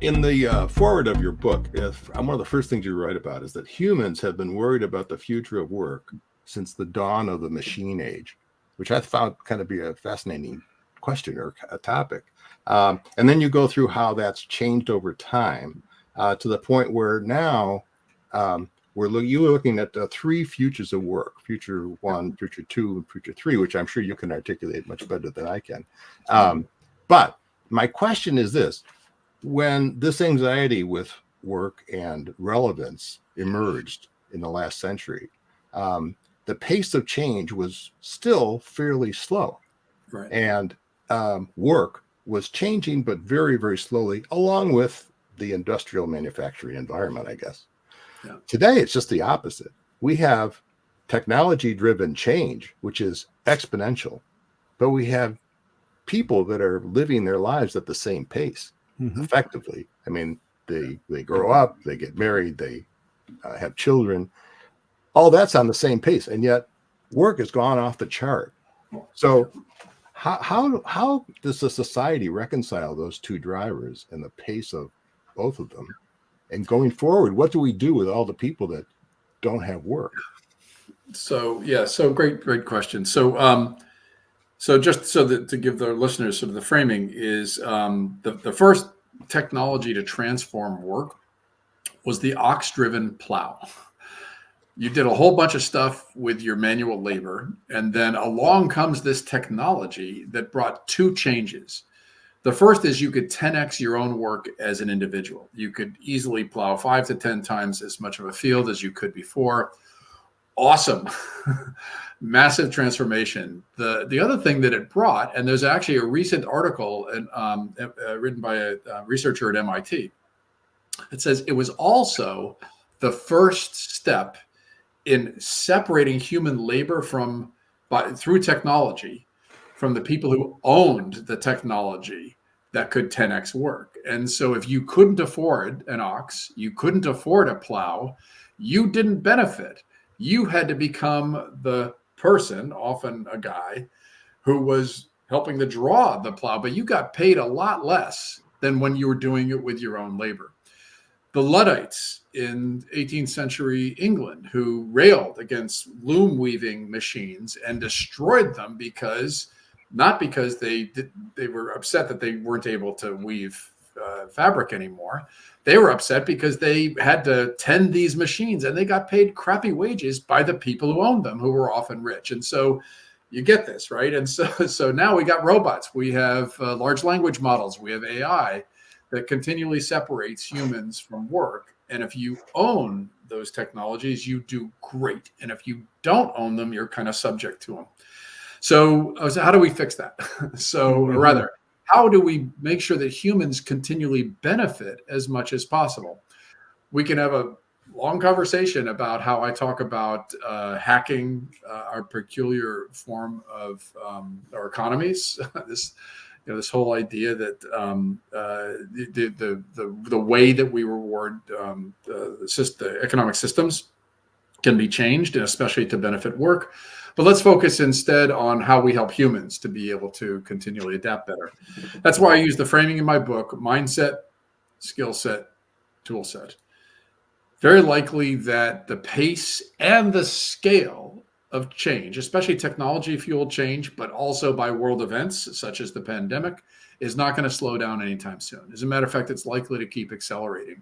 In the forward of your book, one of the first things you write about is that humans have been worried about the future of work since the dawn of the machine age, which I found kind of be a fascinating question or a topic. And then you go through how that's changed over time to the point where now you're looking at three futures of work: future one, future two, and future three, which I'm sure you can articulate much better than I can. But my question is this. When this anxiety with work and relevance emerged in the last century, the pace of change was still fairly slow. Right. And work was changing, but very, very slowly, along with the industrial manufacturing environment, I guess. Yeah. Today, it's just the opposite. We have technology-driven change, which is exponential, but we have people that are living their lives at the same pace. Effectively. I mean, they grow up, they get married, they have children. All that's on the same pace, and yet work has gone off the chart. So how does the society reconcile those two drivers and the pace of both of them? And going forward, what do we do with all the people that don't have work? So great question. So just so that to give the listeners sort of the framing is the first technology to transform work was the ox-driven plow. You did a whole bunch of stuff with your manual labor, and then along comes this technology that brought two changes. The first is you could 10x your own work as an individual. You could easily plow 5 to 10 times as much of a field as you could before. Awesome. Massive transformation. The other thing that it brought, and there's actually a recent article written by a researcher at MIT, it says it was also the first step in separating human labor through technology from the people who owned the technology that could 10x work. And so if you couldn't afford an ox, you couldn't afford a plow, you didn't benefit. You had to become the person, often a guy, who was helping to draw the plow, but you got paid a lot less than when you were doing it with your own labor. The Luddites in 18th century England, who railed against loom weaving machines and destroyed them not because they were upset that they weren't able to weave fabric anymore. They were upset because they had to tend these machines and they got paid crappy wages by the people who owned them, who were often rich. And so you get this, right? And so now we got robots. We have large language models. We have AI that continually separates humans from work. And if you own those technologies, you do great. And if you don't own them, you're kind of subject to them. So how do we fix that? Or rather, how do we make sure that humans continually benefit as much as possible? We can have a long conversation about how I talk about hacking our peculiar form of our economies. This whole idea that the way that we reward the economic systems can be changed, and especially to benefit work. But let's focus instead on how we help humans to be able to continually adapt better. That's why I use the framing in my book: mindset, skill set, tool set. Very likely that the pace and the scale of change, especially technology-fueled change, but also by world events such as the pandemic, is not going to slow down anytime soon. As a matter of fact, it's likely to keep accelerating.